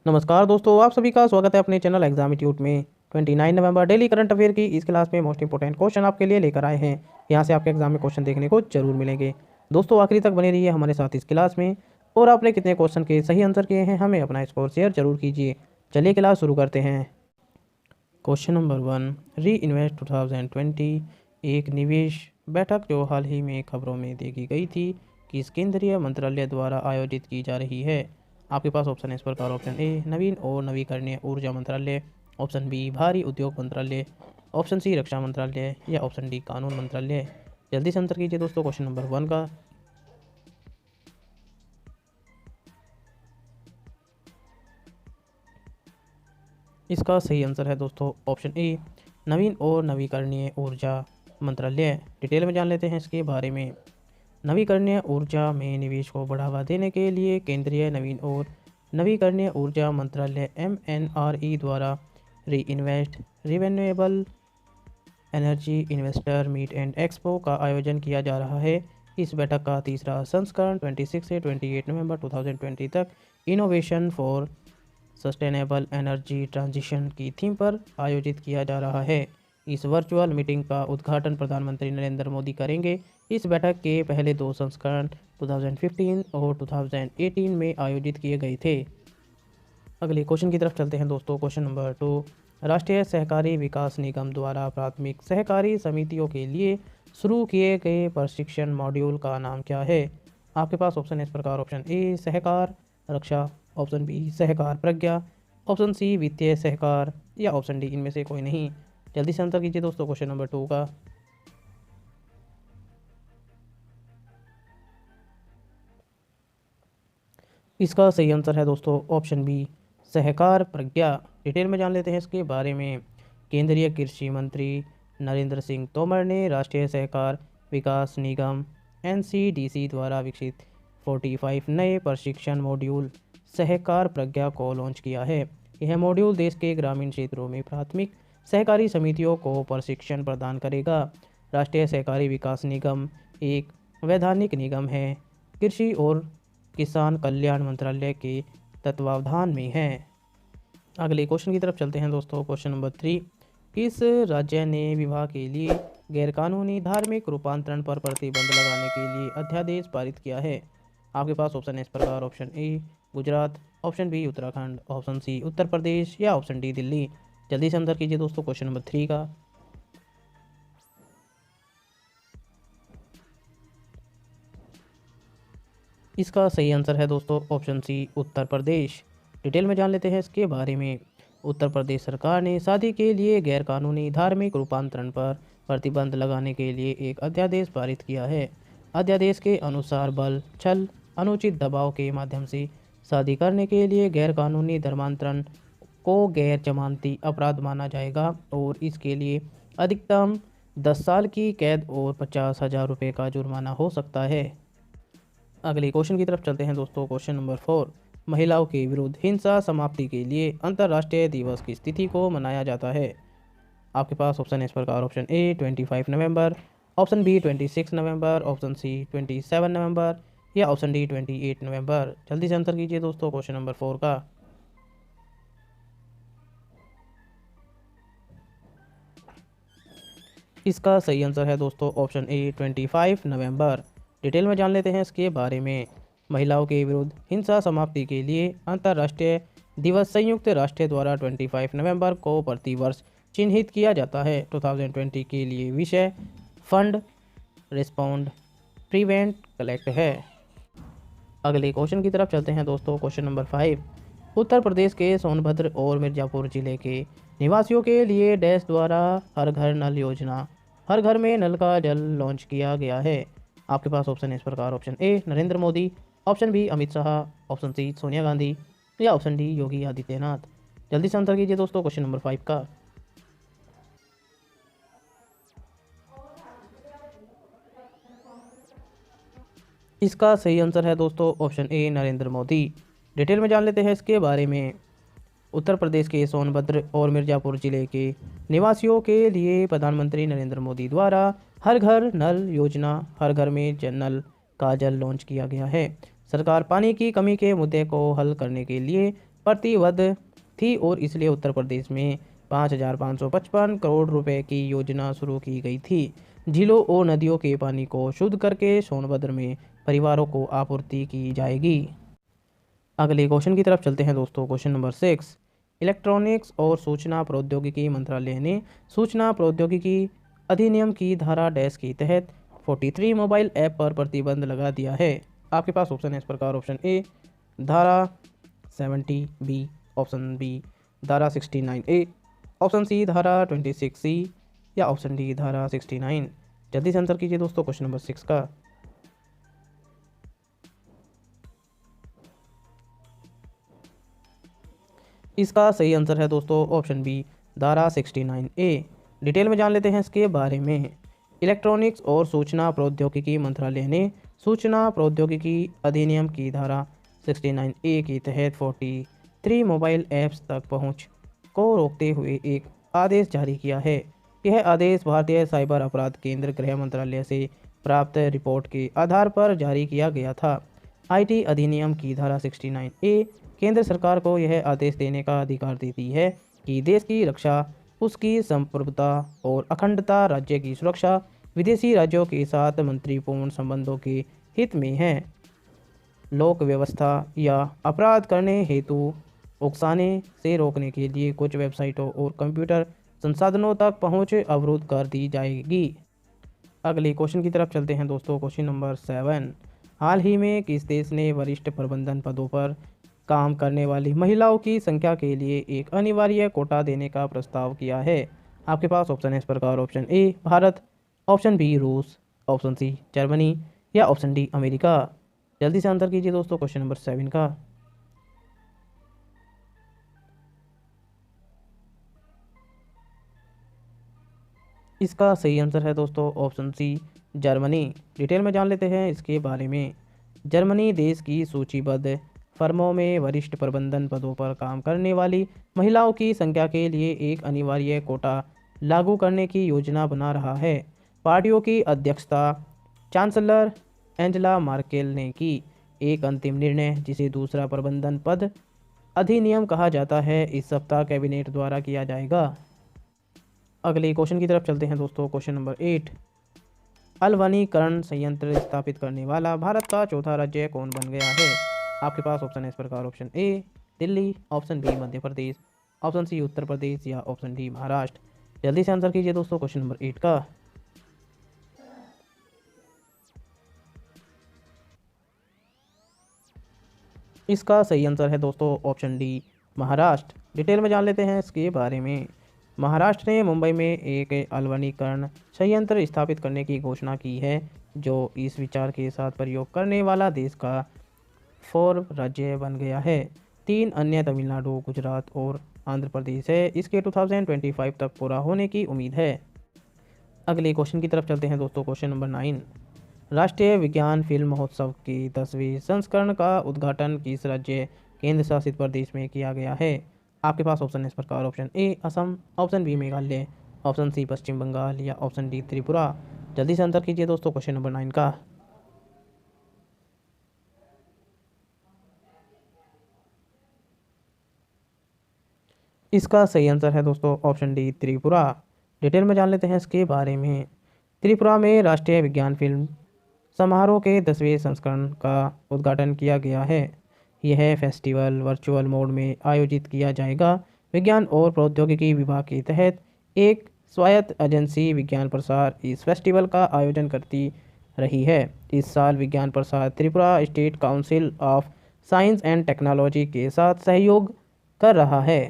नमस्कार दोस्तों, आप सभी का स्वागत है अपने चैनल एग्जाम ट्यूट में। 29 नवंबर डेली करंट अफेयर की इस क्लास में मोस्ट इंपोर्टेंट क्वेश्चन आपके लिए लेकर आए हैं। यहां से आपके एग्जाम में क्वेश्चन देखने को जरूर मिलेंगे। दोस्तों आखिरी तक बने रहिए हमारे साथ इस क्लास में। और आपने कितने क्वेश्चन के सही आंसर किए हैं हमें अपना स्कोर शेयर जरूर कीजिए। चलिए क्लास शुरू करते हैं। क्वेश्चन नंबर 1, री इन्वेस्ट 2020 एक निवेश बैठक जो हाल ही में खबरों में देखी गई थी किस केंद्रीय मंत्रालय द्वारा आयोजित की जा रही है। आपके पास ऑप्शन है इस प्रकार। ऑप्शन ए नवीन और नवीकरणीय ऊर्जा मंत्रालय, ऑप्शन बी भारी उद्योग मंत्रालय, ऑप्शन सी रक्षा मंत्रालय या ऑप्शन डी कानून मंत्रालय। जल्दी से आंसर कीजिए दोस्तों क्वेश्चन नंबर 1 का। इसका सही आंसर है दोस्तों ऑप्शन ए नवीन और नवीकरणीय ऊर्जा मंत्रालय। डिटेल में जान लेते हैं इसके बारे में। नवीकरणीय ऊर्जा में निवेश को बढ़ावा देने के लिए केंद्रीय नवीन और नवीकरणीय ऊर्जा मंत्रालय MNRE द्वारा re invest renewable energy investor meet and expo का आयोजन किया जा रहा है। इस बैठक का तीसरा संस्करण 26 से 28 नवंबर 2020 तक innovation for sustainable energy transition की थीम पर आयोजित किया जा रहा है। इस वर्चुअल मीटिंग का उद्घाटन प्रधानमंत्री नरेंद्र मोदी करेंगे। इस बैठक के पहले दो संस्करण 2015 और 2018 में आयोजित किए गए थे। अगले क्वेश्चन की तरफ चलते हैं दोस्तों। क्वेश्चन नंबर 2, राष्ट्रीय सहकारी विकास निगम द्वारा प्राथमिक सहकारी समितियों के लिए शुरू किए गए प्रशिक्षण मॉड्यूल का नाम क्या है। आपके पास ऑप्शन है इस प्रकार। Option A Sahkar Raksha, option B Sahkar Pragya, option C वित्तीय सहकार या ऑप्शन डी इनमें से कोई नहीं। जल्दी से आंसर कीजिए दोस्तों क्वेश्चन नंबर 2 का। इसका सही आंसर है दोस्तों ऑप्शन बी सहकार प्रज्ञा। डिटेल में जान लेते हैं इसके बारे में। केंद्रीय कृषि मंत्री नरेंद्र सिंह तोमर ने राष्ट्रीय सहकार विकास निगम NCDC द्वारा विकसित 45 नए प्रशिक्षण मॉड्यूल सहकार प्रज्ञा को लॉन्च किया है। यह मॉड्यूल देश के ग्रामीण क्षेत्रों में प्राथमिक सहकारी समितियों को प्रशिक्षण प्रदान करेगा। राष्ट्रीय सहकारी विकास निगम एक वैधानिक निगम है, कृषि और किसान कल्याण मंत्रालय के तत्वावधान में है। अगले क्वेश्चन की तरफ चलते हैं दोस्तों। क्वेश्चन नंबर 3, किस राज्य ने विवाह के लिए गैरकानूनी धार्मिक रूपांतरण पर प्रतिबंध लगाने के लिए अध्यादेश पारित किया है। आपके पास ऑप्शन है इस प्रकार। Option A Gujarat, option B Uttarakhand, option C Uttar Pradesh या ऑप्शन डी दिल्ली। जल्दी से आंसर कीजिए दोस्तों क्वेश्चन नंबर 3 का। इसका सही आंसर है दोस्तों ऑप्शन सी उत्तर प्रदेश। डिटेल में जान लेते हैं इसके बारे में। उत्तर प्रदेश सरकार ने शादी के लिए गैरकानूनी धार्मिक रूपांतरण पर प्रतिबंध लगाने के लिए एक अध्यादेश पारित किया है। अध्यादेश के अनुसार बल, छल, अनुचित दबाव के माध्यम से शादी करने के लिए गैरकानूनी धर्मांतरण को गैर जमानती अपराध माना जाएगा और इसके लिए अधिकतम 10 साल की कैद और 50,000 रुपये का जुर्माना हो सकता है। अगले क्वेश्चन की तरफ चलते हैं दोस्तों। क्वेश्चन नंबर 4, महिलाओं के विरुद्ध हिंसा समाप्ति के लिए अंतर्राष्ट्रीय दिवस की तिथि को मनाया जाता है। आपके पास ऑप्शन है इस प्रकार। ऑप्शन ए 25 नवंबर, ऑप्शन बी 26 नवंबर, ऑप्शन सी 27 नवंबर या ऑप्शन डी 28 नवंबर। जल्दी से आंसर कीजिए दोस्तों क्वेश्चन नंबर 4 का। इसका सही आंसर है दोस्तों ऑप्शन ए 25 नवंबर। डिटेल में जान लेते हैं इसके बारे में। महिलाओं के विरुद्ध हिंसा समाप्ति के लिए अंतर्राष्ट्रीय दिवस संयुक्त राष्ट्र द्वारा 25 नवंबर को प्रतिवर्ष चिन्हित किया जाता है। 2020 के लिए विषय फंड, रिस्पॉन्ड, प्रिवेंट, कलेक्ट है। अगले क्वेश्चन की तरफ चलते हैं दोस्तों। क्वेश्चन नंबर 5, उत्तर प्रदेश के सोनभद्र और मिर्ज़ापुर जिले के निवासियों के लिए डैश द्वारा हर घर नल योजना, हर घर में नल का जल लॉन्च किया गया है। आपके पास ऑप्शन है इस प्रकार। Option A Narendra Modi, option B Amit Shah, option C Sonia Gandhi या ऑप्शन डी योगी आदित्यनाथ। जल्दी से आंसर कीजिए दोस्तों क्वेश्चन नंबर 5 का। इसका सही आंसर है दोस्तों option A Narendra Modi. Detail में जान लेते हैं इसके बारे में। उत्तर प्रदेश के सोनभद्र और मिर्ज़ापुर जिले के निवासियों के लिए प्रधानमंत्री नरेंद्र मोदी द्वारा हर घर नल योजना, हर घर में नल का जल लॉन्च किया गया है। सरकार पानी की कमी के मुद्दे को हल करने के लिए प्रतिबद्ध थी और इसलिए उत्तर प्रदेश में 5,555 करोड़ रुपए की योजना शुरू की गई थी। झीलों और नदियों के पानी को शुद्ध करके सोनभद्र में परिवारों को आपूर्ति की जाएगी। अगले क्वेश्चन की तरफ चलते हैं दोस्तों। क्वेश्चन नंबर 6, इलेक्ट्रॉनिक्स और सूचना प्रौद्योगिकी मंत्रालय ने सूचना प्रौद्योगिकी अधिनियम की धारा डैश के तहत 43 मोबाइल ऐप पर प्रतिबंध लगा दिया है। आपके पास ऑप्शन है इस प्रकार। ऑप्शन ए धारा 70 बी, ऑप्शन बी धारा 69 ए, ऑप्शन सी धारा 26 सी या ऑप्शन डी धारा 69। जल्दी से आंसर कीजिए दोस्तों क्वेश्चन नंबर 6 का। इसका सही आंसर है दोस्तों ऑप्शन बी धारा 69 ए। डिटेल में जान लेते हैं इसके बारे में। इलेक्ट्रॉनिक्स और सूचना प्रौद्योगिकी मंत्रालय ने सूचना प्रौद्योगिकी अधिनियम की धारा 69 ए के तहत 43 मोबाइल ऐप्स तक पहुंच को रोकते हुए एक आदेश जारी किया है। यह आदेश भारतीय साइबर अपराध केंद्र गृह मंत्रालय से प्राप्त रिपोर्ट के आधार पर जारी किया गया था। आईटी अधिनियम की धारा 69 ए केंद्र सरकार को यह आदेश देने का अधिकार देती है कि देश की रक्षा, उसकी संप्रभुता और अखंडता, राज्य की सुरक्षा, विदेशी राज्यों के साथ मैत्रीपूर्ण संबंधों के हित में है। लोक व्यवस्था या अपराध करने हेतु उकसाने से रोकने के लिए कुछ वेबसाइटों और कंप्यूटर संसाधनों तक पहुंच अवरुद्ध कर दी जाएगी। अगले क्वेश्चन की तरफ चलते हैं दोस्तों। क्वेश्चन नंबर 7, हाल ही में किस देश ने वरिष्ठ प्रबंधन पदों पर काम करने वाली महिलाओं की संख्या के लिए एक अनिवार्य कोटा देने का प्रस्ताव किया है? आपके पास ऑप्शन है इस प्रकार। Option A Bharat, option B रूस, ऑप्शन सी जर्मनी या ऑप्शन डी अमेरिका। जल्दी से आंसर कीजिए दोस्तों क्वेश्चन नंबर 7 का। इसका सही आंसर है दोस्तों ऑप्शन सी जर्मनी। डिटेल में जान लेते हैं इसके बारे में। जर्मनी देश की सूचीबद्ध फर्मों में वरिष्ठ प्रबंधन पदों पर काम करने वाली महिलाओं की संख्या के लिए एक अनिवार्य कोटा लागू करने की योजना बना रहा है। पार्टियों की अध्यक्षता चांसलर एंजेला मार्केल ने की। एक अंतिम निर्णय, जिसे दूसरा प्रबंधन पद अधिनियम कहा जाता है, इस सप्ताह कैबिनेट द्वारा किया जाएगा। अगले क्वेश्चन की तरफ चलते हैं दोस्तों। क्वेश्चन नंबर 8, अलवनीकरण संयंत्र स्थापित करने वाला भारत का चौथा राज्य कौन बन गया है? आपके पास ऑप्शन है इस प्रकार। Option A Delhi, option B Madhya Pradesh, option C Uttar Pradesh या ऑप्शन डी महाराष्ट्र। जल्दी से आंसर कीजिए दोस्तों क्वेश्चन नंबर 8 का। इसका सही आंसर है दोस्तों ऑप्शन डी महाराष्ट्र। डिटेल में जान लेते हैं इसके बारे में। महाराष्ट्र ने मुंबई में एक अलवनीकरण संयंत्र स्थापित करने की घोषणा की है, जो इस विचार के साथ प्रयोग करने वाला देश का 4 राज्य बन गया है। 3 अन्य तमिलनाडु, गुजरात और आंध्र प्रदेश है। इसके 2025 तक पूरा होने की उम्मीद है। अगले क्वेश्चन की तरफ चलते हैं दोस्तों। क्वेश्चन नंबर 9, राष्ट्रीय विज्ञान फिल्म महोत्सव के 10वें संस्करण का उद्घाटन किस राज्य केंद्र शासित प्रदेश में किया गया है? आपके पास ऑप्शन है इस प्रकार। Option A Assam, option B Meghalaya, option C Paschim Bengal या ऑप्शन डी त्रिपुरा। जल्दी से आंसर कीजिए दोस्तों क्वेश्चन नंबर 9 का। इसका सही आंसर है दोस्तों ऑप्शन डी त्रिपुरा। डिटेल में जान लेते हैं इसके बारे में। त्रिपुरा में राष्ट्रीय विज्ञान फिल्म समारोह के 10वें संस्करण का उद्घाटन किया गया है। यह फेस्टिवल वर्चुअल मोड में आयोजित किया जाएगा। विज्ञान और प्रौद्योगिकी विभाग के तहत एक स्वायत्त एजेंसी विज्ञान प्रसार इस फेस्टिवल का आयोजन करती रही है। इस साल विज्ञान प्रसार Tripura state council of science and technology के साथ सहयोग कर रहा है।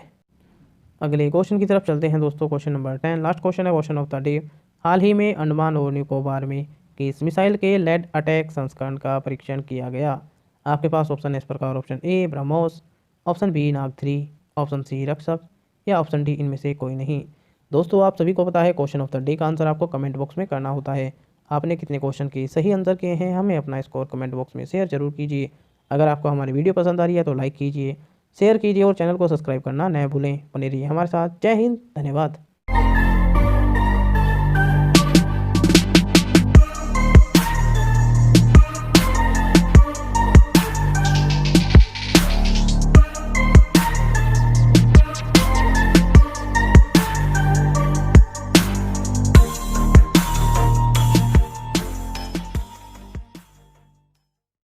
अगले क्वेश्चन की तरफ चलते हैं दोस्तों। क्वेश्चन नंबर 10, लास्ट क्वेश्चन है, क्वेश्चन ऑफ द डे। हाल ही में अंडमान और निकोबार में किस मिसाइल के लेड अटैक संस्करण का परीक्षण किया गया? आपके पास ऑप्शन है इस प्रकार। Option A BrahMos, option B Nag 3, option C Rakshak या ऑप्शन डी इनमें से कोई नहीं। दोस्तों आप सभी को पता है क्वेश्चन ऑफ द डे का आंसर आपको कमेंट बॉक्स में करना होता है। आपने कितने क्वेश्चन के सही आंसर किए हैं हमें अपना स्कोर कमेंट बॉक्स में शेयर जरूर कीजिए। अगर आपको हमारी वीडियो पसंद आ रही है तो लाइक कीजिए, शेयर कीजिए और चैनल को सब्सक्राइब करना न भूलें। बने रहिए हमारे साथ। जय हिंद, धन्यवाद।